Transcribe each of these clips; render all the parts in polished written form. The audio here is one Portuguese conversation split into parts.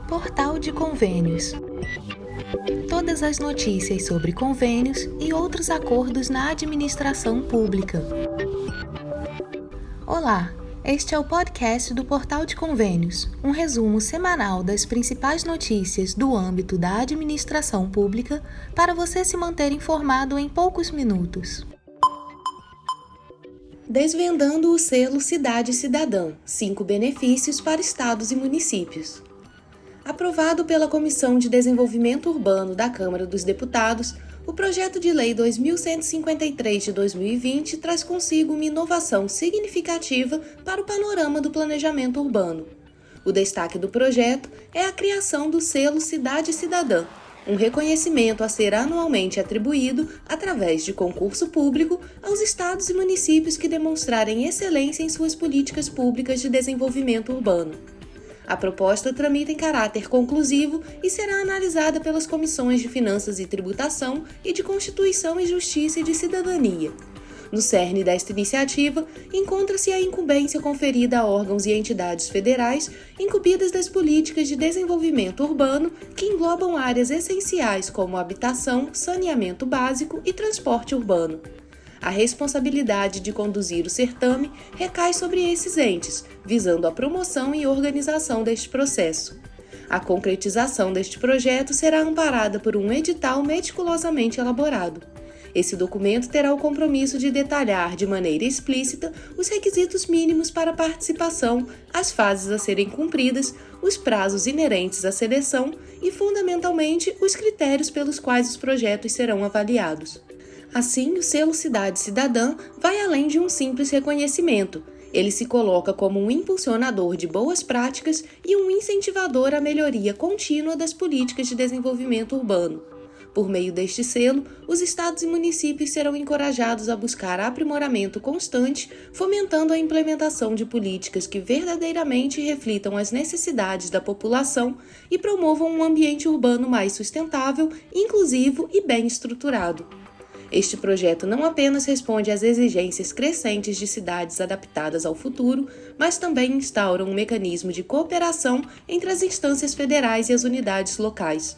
Portal de Convênios. Todas as notícias sobre convênios e outros acordos na administração pública. Olá, este é o podcast do Portal de Convênios, um resumo semanal das principais notícias do âmbito da administração pública para você se manter informado em poucos minutos. Desvendando o selo Cidade Cidadã, 5 benefícios para estados e municípios. Aprovado pela Comissão de Desenvolvimento Urbano da Câmara dos Deputados, o projeto de lei 2153 de 2020 traz consigo uma inovação significativa para o panorama do planejamento urbano. O destaque do projeto é a criação do selo Cidade Cidadã, um reconhecimento a ser anualmente atribuído, através de concurso público, aos estados e municípios que demonstrarem excelência em suas políticas públicas de desenvolvimento urbano. A proposta tramita em caráter conclusivo e será analisada pelas comissões de Finanças e Tributação e de Constituição e Justiça e de Cidadania. No cerne desta iniciativa, encontra-se a incumbência conferida a órgãos e entidades federais incumbidas das políticas de desenvolvimento urbano que englobam áreas essenciais como habitação, saneamento básico e transporte urbano. A responsabilidade de conduzir o certame recai sobre esses entes, visando a promoção e organização deste processo. A concretização deste projeto será amparada por um edital meticulosamente elaborado. Esse documento terá o compromisso de detalhar de maneira explícita os requisitos mínimos para a participação, as fases a serem cumpridas, os prazos inerentes à seleção e, fundamentalmente, os critérios pelos quais os projetos serão avaliados. Assim, o selo Cidade Cidadã vai além de um simples reconhecimento. Ele se coloca como um impulsionador de boas práticas e um incentivador à melhoria contínua das políticas de desenvolvimento urbano. Por meio deste selo, os estados e municípios serão encorajados a buscar aprimoramento constante, fomentando a implementação de políticas que verdadeiramente reflitam as necessidades da população e promovam um ambiente urbano mais sustentável, inclusivo e bem estruturado. Este projeto não apenas responde às exigências crescentes de cidades adaptadas ao futuro, mas também instaura um mecanismo de cooperação entre as instâncias federais e as unidades locais.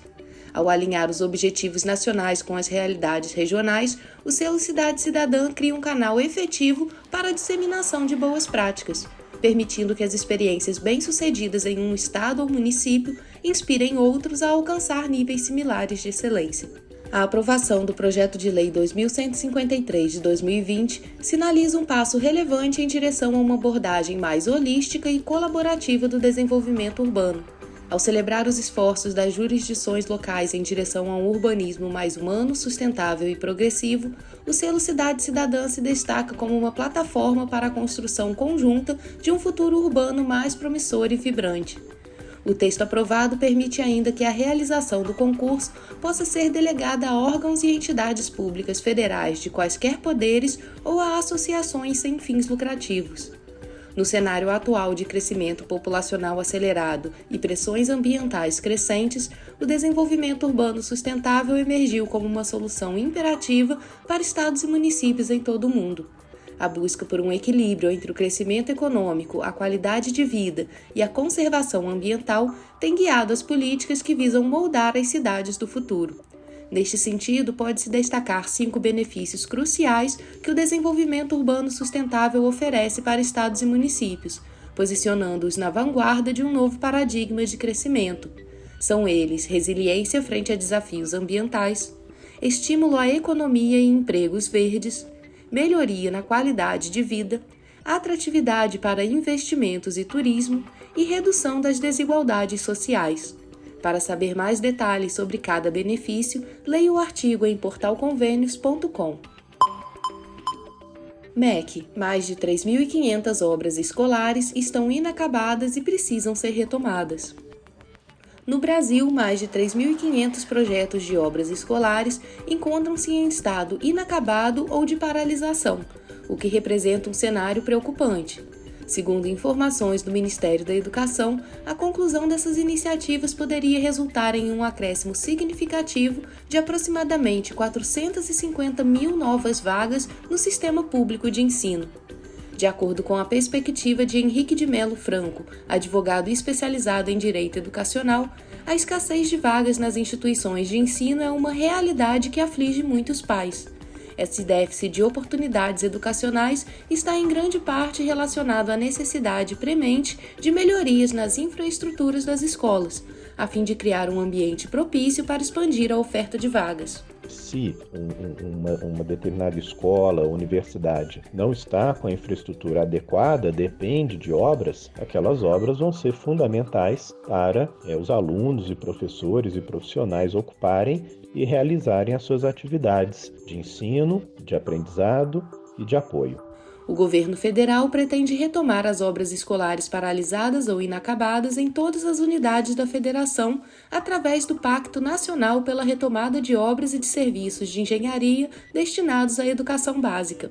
Ao alinhar os objetivos nacionais com as realidades regionais, o selo Cidade Cidadã cria um canal efetivo para a disseminação de boas práticas, permitindo que as experiências bem-sucedidas em um estado ou município inspirem outros a alcançar níveis similares de excelência. A aprovação do projeto de lei 2153 de 2020 sinaliza um passo relevante em direção a uma abordagem mais holística e colaborativa do desenvolvimento urbano. Ao celebrar os esforços das jurisdições locais em direção a um urbanismo mais humano, sustentável e progressivo, o selo Cidade Cidadã se destaca como uma plataforma para a construção conjunta de um futuro urbano mais promissor e vibrante. O texto aprovado permite ainda que a realização do concurso possa ser delegada a órgãos e entidades públicas federais de quaisquer poderes ou a associações sem fins lucrativos. No cenário atual de crescimento populacional acelerado e pressões ambientais crescentes, o desenvolvimento urbano sustentável emergiu como uma solução imperativa para estados e municípios em todo o mundo. A busca por um equilíbrio entre o crescimento econômico, a qualidade de vida e a conservação ambiental tem guiado as políticas que visam moldar as cidades do futuro. Neste sentido, pode-se destacar 5 benefícios cruciais que o desenvolvimento urbano sustentável oferece para estados e municípios, posicionando-os na vanguarda de um novo paradigma de crescimento. São eles: resiliência frente a desafios ambientais, estímulo à economia e empregos verdes, melhoria na qualidade de vida, atratividade para investimentos e turismo e redução das desigualdades sociais. Para saber mais detalhes sobre cada benefício, leia o artigo em portalconvênios.com. MEC, mais de 3.500 obras escolares estão inacabadas e precisam ser retomadas. No Brasil, mais de 3.500 projetos de obras escolares encontram-se em estado inacabado ou de paralisação, o que representa um cenário preocupante. Segundo informações do Ministério da Educação, a conclusão dessas iniciativas poderia resultar em um acréscimo significativo de aproximadamente 450 mil novas vagas no sistema público de ensino. De acordo com a perspectiva de Henrique de Melo Franco, advogado especializado em direito educacional, a escassez de vagas nas instituições de ensino é uma realidade que aflige muitos pais. Esse déficit de oportunidades educacionais está em grande parte relacionado à necessidade premente de melhorias nas infraestruturas das escolas, a fim de criar um ambiente propício para expandir a oferta de vagas. Se uma determinada escola ou universidade não está com a infraestrutura adequada, depende de obras, aquelas obras vão ser fundamentais para os alunos e professores e profissionais ocuparem e realizarem as suas atividades de ensino, de aprendizado e de apoio. O governo federal pretende retomar as obras escolares paralisadas ou inacabadas em todas as unidades da federação através do Pacto Nacional pela Retomada de Obras e de Serviços de Engenharia destinados à educação básica.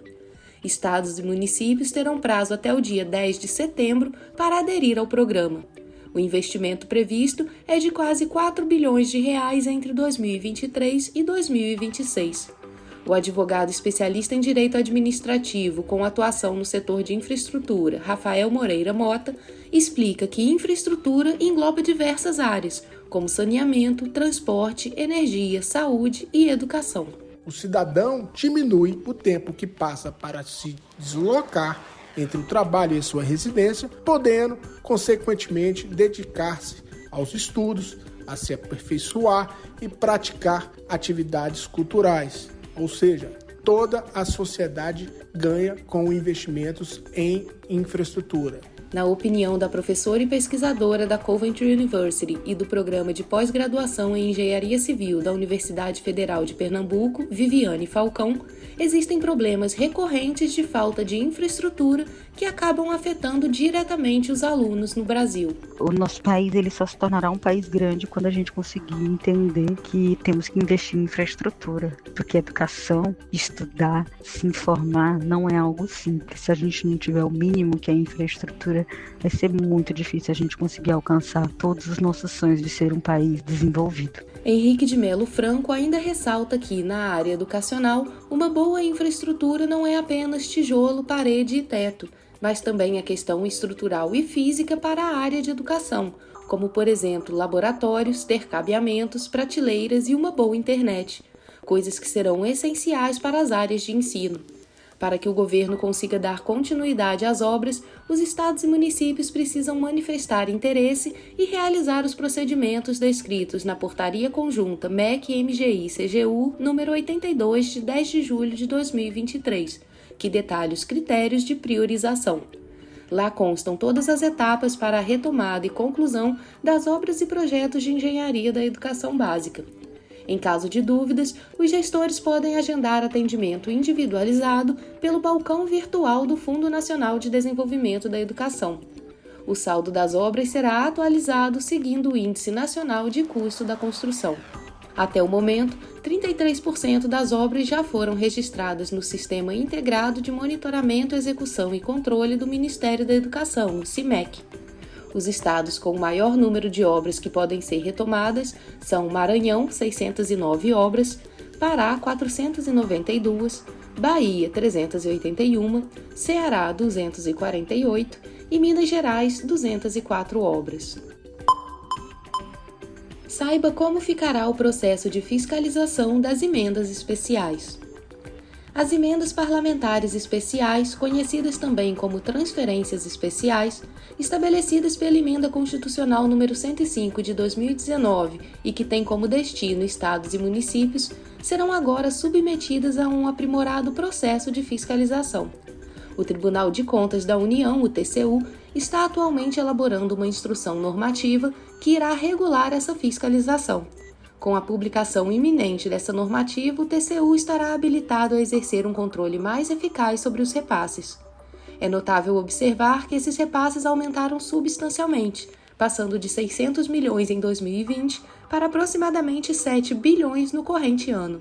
Estados e municípios terão prazo até o dia 10 de setembro para aderir ao programa. O investimento previsto é de quase 4 bilhões de reais entre 2023 e 2026. O advogado especialista em direito administrativo com atuação no setor de infraestrutura, Rafael Moreira Mota, explica que infraestrutura engloba diversas áreas, como saneamento, transporte, energia, saúde e educação. O cidadão diminui o tempo que passa para se deslocar entre o trabalho e sua residência, podendo, consequentemente, dedicar-se aos estudos, a se aperfeiçoar e praticar atividades culturais. Ou seja, toda a sociedade ganha com investimentos em infraestrutura. Na opinião da professora e pesquisadora da Coventry University e do Programa de Pós-Graduação em Engenharia Civil da Universidade Federal de Pernambuco, Viviane Falcão, existem problemas recorrentes de falta de infraestrutura que acabam afetando diretamente os alunos no Brasil. O nosso país ele só se tornará um país grande quando a gente conseguir entender que temos que investir em infraestrutura, porque educação, estudar, se informar não é algo simples. Se a gente não tiver o mínimo que é a infraestrutura, vai ser muito difícil a gente conseguir alcançar todos os nossos sonhos de ser um país desenvolvido. Henrique de Melo Franco ainda ressalta que, na área educacional, uma boa infraestrutura não é apenas tijolo, parede e teto, mas também a questão estrutural e física para a área de educação, como, por exemplo, laboratórios, ter cabeamentos, prateleiras e uma boa internet, coisas que serão essenciais para as áreas de ensino. Para que o governo consiga dar continuidade às obras, os estados e municípios precisam manifestar interesse e realizar os procedimentos descritos na Portaria Conjunta MEC-MGI-CGU número 82, de 10 de julho de 2023, que detalha os critérios de priorização. Lá constam todas as etapas para a retomada e conclusão das obras e projetos de engenharia da educação básica. Em caso de dúvidas, os gestores podem agendar atendimento individualizado pelo balcão virtual do Fundo Nacional de Desenvolvimento da Educação. O saldo das obras será atualizado seguindo o Índice Nacional de Custo da Construção. Até o momento, 33% das obras já foram registradas no Sistema Integrado de Monitoramento, Execução e Controle do Ministério da Educação, o CIMEC. Os estados com o maior número de obras que podem ser retomadas são Maranhão, 609 obras, Pará, 492, Bahia, 381, Ceará, 248 e Minas Gerais, 204 obras. Saiba como ficará o processo de fiscalização das emendas especiais. As emendas parlamentares especiais, conhecidas também como transferências especiais, estabelecidas pela Emenda Constitucional número 105 de 2019 e que tem como destino estados e municípios, serão agora submetidas a um aprimorado processo de fiscalização. O Tribunal de Contas da União, o TCU, está atualmente elaborando uma instrução normativa que irá regular essa fiscalização. Com a publicação iminente dessa normativa, o TCU estará habilitado a exercer um controle mais eficaz sobre os repasses. É notável observar que esses repasses aumentaram substancialmente, passando de 600 milhões em 2020 para aproximadamente 7 bilhões no corrente ano.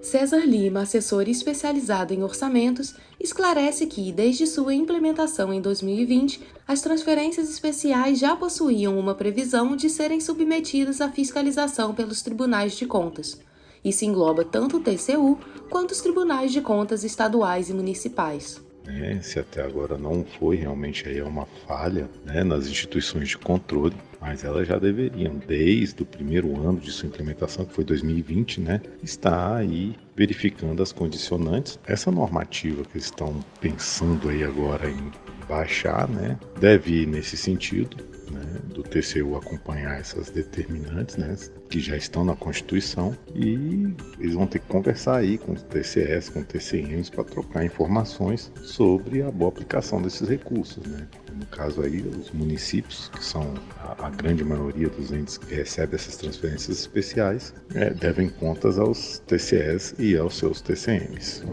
César Lima, assessor especializado em orçamentos, esclarece que, desde sua implementação em 2020, as transferências especiais já possuíam uma previsão de serem submetidas à fiscalização pelos tribunais de contas. Isso engloba tanto o TCU quanto os tribunais de contas estaduais e municipais. né? Se até agora não foi, realmente aí é uma falha, né, nas instituições de controle, mas elas já deveriam, desde o primeiro ano de sua implementação, que foi 2020, né, estar aí verificando as condicionantes. Essa normativa que eles estão pensando aí agora em baixar, né, deve ir nesse sentido, né, do TCU acompanhar essas determinantes, né, que já estão na Constituição, e eles vão ter que conversar aí com os TCS, com os TCMs, para trocar informações sobre a boa aplicação desses recursos, né. No caso aí, os municípios, que são a grande maioria dos entes que recebem essas transferências especiais, devem contas aos TCS e aos seus TCMs.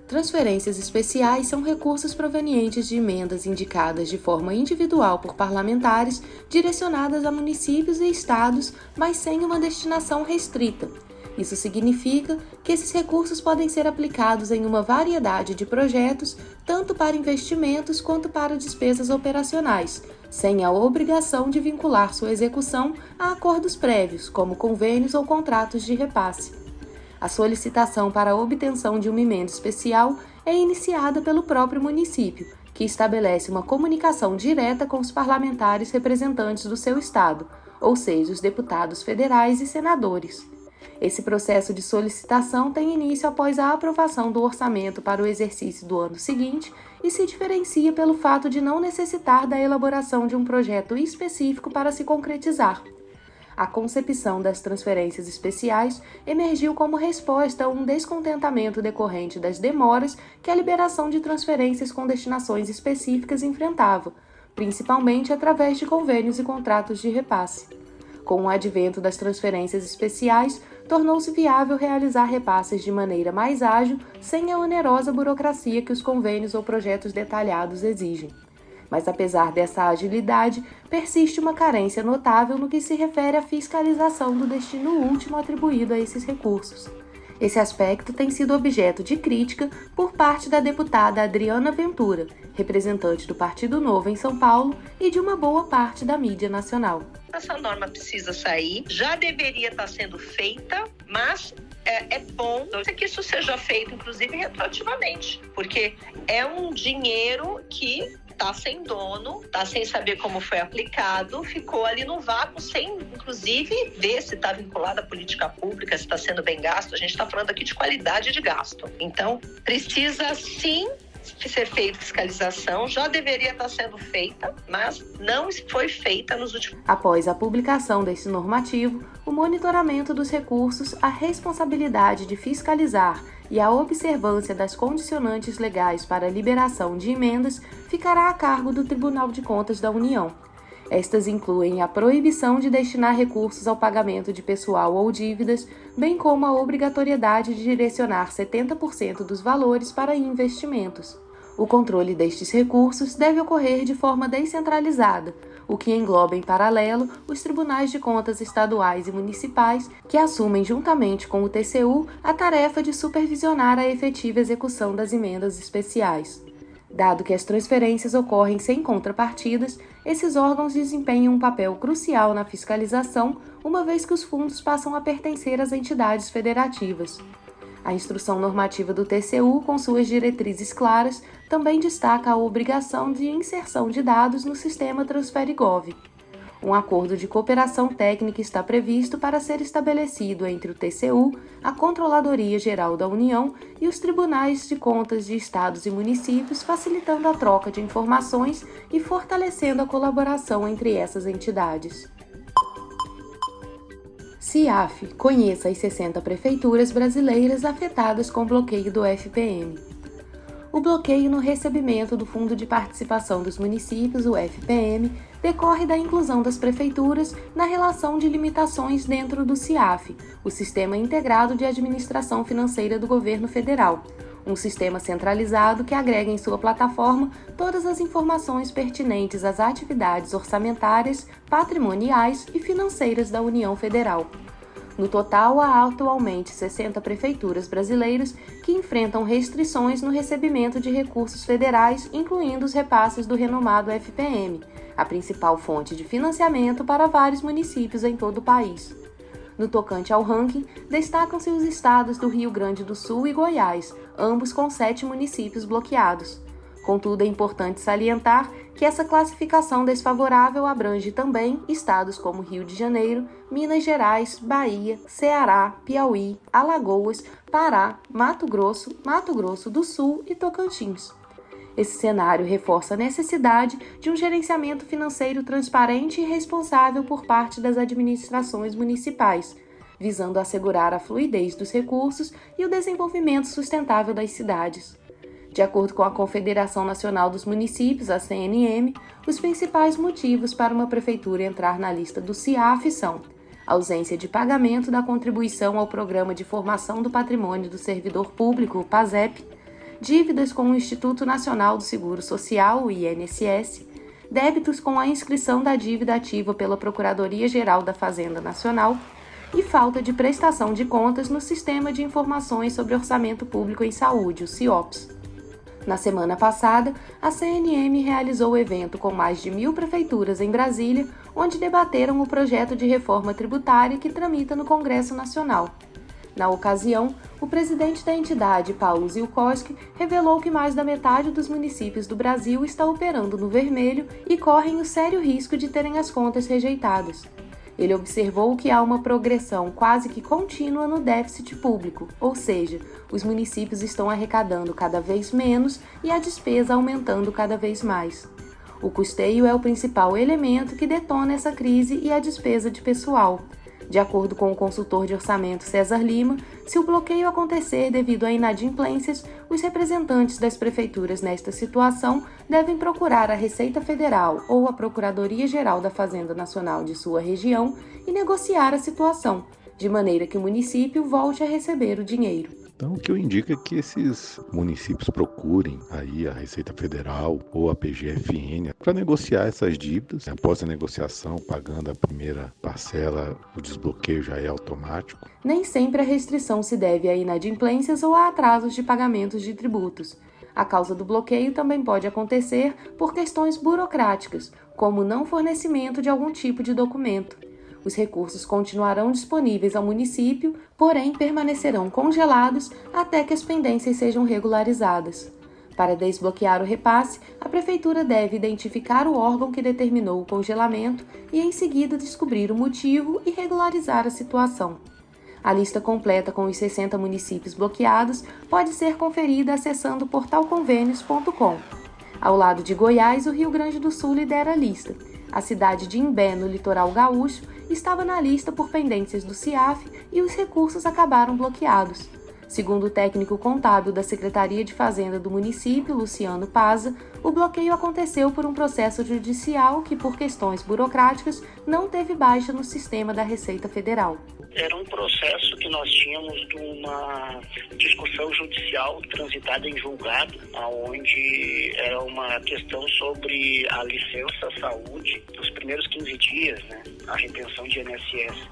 Transferências especiais são recursos provenientes de emendas indicadas de forma individual por parlamentares, direcionadas a municípios e estados, mas sem uma destinação restrita. Isso significa que esses recursos podem ser aplicados em uma variedade de projetos, tanto para investimentos quanto para despesas operacionais, sem a obrigação de vincular sua execução a acordos prévios, como convênios ou contratos de repasse. A solicitação para a obtenção de uma emenda especial é iniciada pelo próprio município, que estabelece uma comunicação direta com os parlamentares representantes do seu estado, ou seja, os deputados federais e senadores. Esse processo de solicitação tem início após a aprovação do orçamento para o exercício do ano seguinte e se diferencia pelo fato de não necessitar da elaboração de um projeto específico para se concretizar. A concepção das transferências especiais emergiu como resposta a um descontentamento decorrente das demoras que a liberação de transferências com destinações específicas enfrentava, principalmente através de convênios e contratos de repasse. Com o advento das transferências especiais, tornou-se viável realizar repasses de maneira mais ágil, sem a onerosa burocracia que os convênios ou projetos detalhados exigem. Mas apesar dessa agilidade, persiste uma carência notável no que se refere à fiscalização do destino último atribuído a esses recursos. Esse aspecto tem sido objeto de crítica por parte da deputada Adriana Ventura, representante do Partido Novo em São Paulo, e de uma boa parte da mídia nacional. Essa norma precisa sair, já deveria estar sendo feita, mas é bom que isso seja feito, inclusive, retroativamente, porque é um dinheiro que está sem dono, está sem saber como foi aplicado, ficou ali no vácuo sem, inclusive, ver se está vinculado à política pública, se está sendo bem gasto. A gente está falando aqui de qualidade de gasto. Então, precisa sim ser feita fiscalização, já deveria estar sendo feita, mas não foi feita nos últimos... Após a publicação desse normativo, o monitoramento dos recursos, a responsabilidade de fiscalizar e a observância das condicionantes legais para a liberação de emendas ficará a cargo do Tribunal de Contas da União. Estas incluem a proibição de destinar recursos ao pagamento de pessoal ou dívidas, bem como a obrigatoriedade de direcionar 70% dos valores para investimentos. O controle destes recursos deve ocorrer de forma descentralizada, o que engloba em paralelo os tribunais de contas estaduais e municipais, que assumem juntamente com o TCU a tarefa de supervisionar a efetiva execução das emendas especiais. Dado que as transferências ocorrem sem contrapartidas, esses órgãos desempenham um papel crucial na fiscalização, uma vez que os fundos passam a pertencer às entidades federativas. A instrução normativa do TCU, com suas diretrizes claras, também destaca a obrigação de inserção de dados no sistema TransfereGov. Um acordo de cooperação técnica está previsto para ser estabelecido entre o TCU, a Controladoria Geral da União e os Tribunais de Contas de Estados e Municípios, facilitando a troca de informações e fortalecendo a colaboração entre essas entidades. CIAF, conheça as 60 prefeituras brasileiras afetadas com bloqueio do FPM. O bloqueio no recebimento do Fundo de Participação dos Municípios, o FPM, decorre da inclusão das prefeituras na relação de limitações dentro do CIAF, o Sistema Integrado de Administração Financeira do Governo Federal, um sistema centralizado que agrega em sua plataforma todas as informações pertinentes às atividades orçamentárias, patrimoniais e financeiras da União Federal. No total, há atualmente 60 prefeituras brasileiras que enfrentam restrições no recebimento de recursos federais, incluindo os repasses do renomado FPM, a principal fonte de financiamento para vários municípios em todo o país. No tocante ao ranking, destacam-se os estados do Rio Grande do Sul e Goiás, ambos com 7 municípios bloqueados. Contudo, é importante salientar que essa classificação desfavorável abrange também estados como Rio de Janeiro, Minas Gerais, Bahia, Ceará, Piauí, Alagoas, Pará, Mato Grosso do Sul e Tocantins. Esse cenário reforça a necessidade de um gerenciamento financeiro transparente e responsável por parte das administrações municipais, visando assegurar a fluidez dos recursos e o desenvolvimento sustentável das cidades. De acordo com a Confederação Nacional dos Municípios, a CNM, os principais motivos para uma prefeitura entrar na lista do CIAF são ausência de pagamento da contribuição ao Programa de Formação do Patrimônio do Servidor Público, o PASEP, dívidas com o Instituto Nacional do Seguro Social, o INSS, débitos com a inscrição da dívida ativa pela Procuradoria-Geral da Fazenda Nacional e falta de prestação de contas no Sistema de Informações sobre Orçamento Público em Saúde, o CIOPS. Na semana passada, a CNM realizou o evento com mais de 1.000 prefeituras em Brasília, onde debateram o projeto de reforma tributária que tramita no Congresso Nacional. Na ocasião, o presidente da entidade, Paulo Zielkowski, revelou que mais da metade dos municípios do Brasil está operando no vermelho e correm o sério risco de terem as contas rejeitadas. Ele observou que há uma progressão quase que contínua no déficit público, ou seja, os municípios estão arrecadando cada vez menos e a despesa aumentando cada vez mais. O custeio é o principal elemento que detona essa crise e a despesa de pessoal. De acordo com o consultor de orçamento César Lima, se o bloqueio acontecer devido a inadimplências, os representantes das prefeituras nesta situação devem procurar a Receita Federal ou a Procuradoria-Geral da Fazenda Nacional de sua região e negociar a situação, de maneira que o município volte a receber o dinheiro. Então, o que eu indico é que esses municípios procurem aí a Receita Federal ou a PGFN para negociar essas dívidas. Após a negociação, pagando a primeira parcela, o desbloqueio já é automático. Nem sempre a restrição se deve a inadimplências ou a atrasos de pagamentos de tributos. A causa do bloqueio também pode acontecer por questões burocráticas, como o não fornecimento de algum tipo de documento. Os recursos continuarão disponíveis ao município, porém permanecerão congelados até que as pendências sejam regularizadas. Para desbloquear o repasse, a Prefeitura deve identificar o órgão que determinou o congelamento e, em seguida, descobrir o motivo e regularizar a situação. A lista completa com os 60 municípios bloqueados pode ser conferida acessando portalconvênios.com. Ao lado de Goiás, o Rio Grande do Sul lidera a lista. A cidade de Imbé, no litoral gaúcho, estava na lista por pendências do CIAF e os recursos acabaram bloqueados. Segundo o técnico contábil da Secretaria de Fazenda do município, Luciano Paza, o bloqueio aconteceu por um processo judicial que, por questões burocráticas, não teve baixa no sistema da Receita Federal. Era um processo que nós tínhamos de uma discussão judicial transitada em julgado, onde era uma questão sobre a licença saúde dos primeiros 15 dias, a retenção de INSS.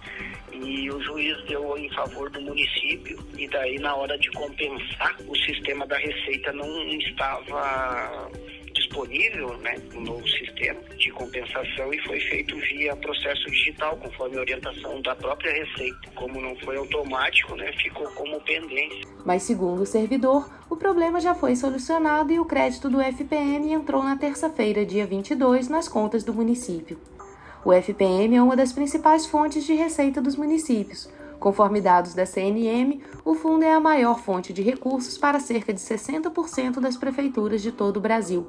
E o juiz deu em favor do município e daí na hora de compensar o sistema da Receita não estava disponível, um novo sistema de compensação e foi feito via processo digital, conforme a orientação da própria Receita. Como não foi automático, ficou como pendência. Mas segundo o servidor, o problema já foi solucionado e o crédito do FPM entrou na terça-feira, dia 22, nas contas do município. O FPM é uma das principais fontes de receita dos municípios. Conforme dados da CNM, o fundo é a maior fonte de recursos para cerca de 60% das prefeituras de todo o Brasil.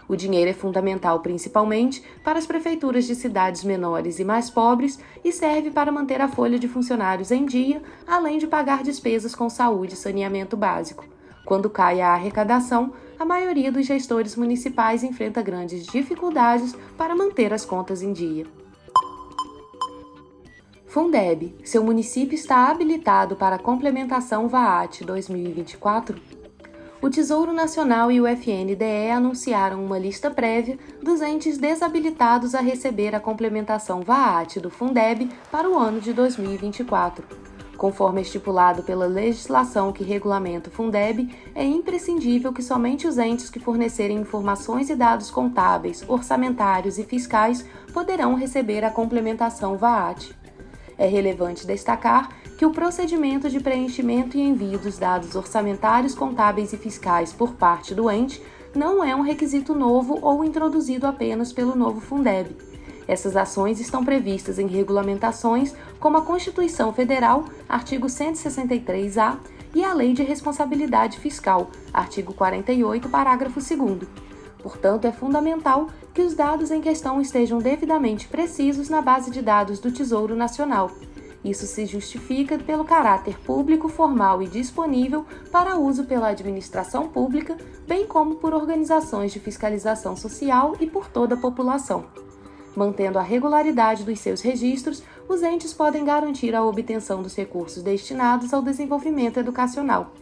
O dinheiro é fundamental principalmente para as prefeituras de cidades menores e mais pobres e serve para manter a folha de funcionários em dia, além de pagar despesas com saúde e saneamento básico. Quando cai a arrecadação, a maioria dos gestores municipais enfrenta grandes dificuldades para manter as contas em dia. Fundeb, seu município está habilitado para a complementação VAAT 2024? O Tesouro Nacional e o FNDE anunciaram uma lista prévia dos entes desabilitados a receber a complementação VAAT do Fundeb para o ano de 2024. Conforme estipulado pela legislação que regulamenta o Fundeb, é imprescindível que somente os entes que fornecerem informações e dados contábeis, orçamentários e fiscais poderão receber a complementação VAAT. É relevante destacar que o procedimento de preenchimento e envio dos dados orçamentários, contábeis e fiscais por parte do ente não é um requisito novo ou introduzido apenas pelo novo Fundeb. Essas ações estão previstas em regulamentações como a Constituição Federal, artigo 163-A, e a Lei de Responsabilidade Fiscal, artigo 48, parágrafo 2º. Portanto, é fundamental que os dados em questão estejam devidamente precisos na base de dados do Tesouro Nacional. Isso se justifica pelo caráter público, formal e disponível para uso pela administração pública, bem como por organizações de fiscalização social e por toda a população. Mantendo a regularidade dos seus registros, os entes podem garantir a obtenção dos recursos destinados ao desenvolvimento educacional.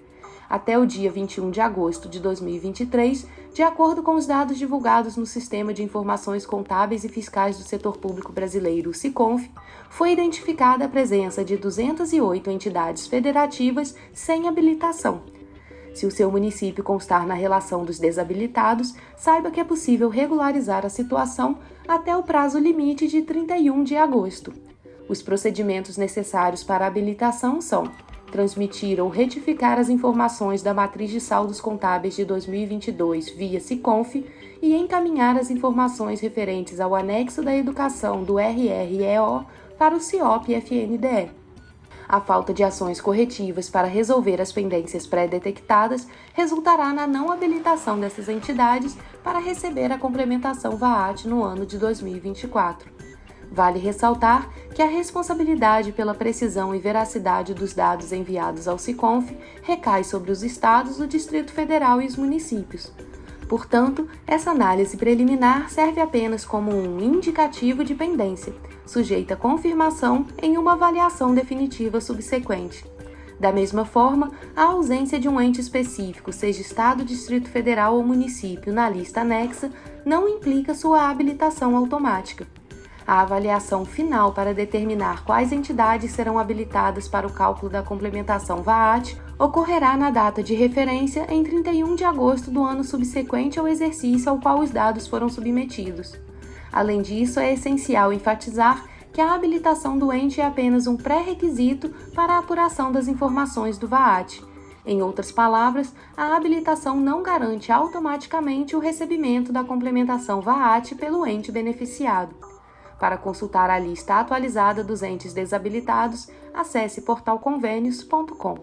Até o dia 21 de agosto de 2023, de acordo com os dados divulgados no Sistema de Informações Contábeis e Fiscais do Setor Público Brasileiro, SICONF, foi identificada a presença de 208 entidades federativas sem habilitação. Se o seu município constar na relação dos desabilitados, saiba que é possível regularizar a situação até o prazo limite de 31 de agosto. Os procedimentos necessários para a habilitação são: transmitir ou retificar as informações da matriz de saldos contábeis de 2022 via SICONF e encaminhar as informações referentes ao anexo da educação do RREO para o CIOP-FNDE. A falta de ações corretivas para resolver as pendências pré-detectadas resultará na não habilitação dessas entidades para receber a complementação VAAT no ano de 2024. Vale ressaltar que a responsabilidade pela precisão e veracidade dos dados enviados ao SICONF recai sobre os estados, o Distrito Federal e os municípios. Portanto, essa análise preliminar serve apenas como um indicativo de pendência, sujeita a confirmação em uma avaliação definitiva subsequente. Da mesma forma, a ausência de um ente específico, seja Estado, Distrito Federal ou município, na lista anexa, não implica sua habilitação automática. A avaliação final para determinar quais entidades serão habilitadas para o cálculo da complementação VAAT ocorrerá na data de referência em 31 de agosto do ano subsequente ao exercício ao qual os dados foram submetidos. Além disso, é essencial enfatizar que a habilitação do ente é apenas um pré-requisito para a apuração das informações do VAAT. Em outras palavras, a habilitação não garante automaticamente o recebimento da complementação VAAT pelo ente beneficiado. Para consultar a lista atualizada dos entes desabilitados, acesse portalconvênios.com.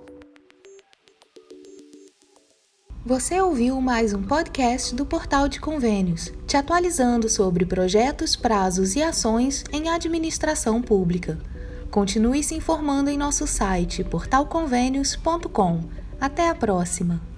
Você ouviu mais um podcast do Portal de Convênios, te atualizando sobre projetos, prazos e ações em administração pública. Continue se informando em nosso site portalconvênios.com. Até a próxima!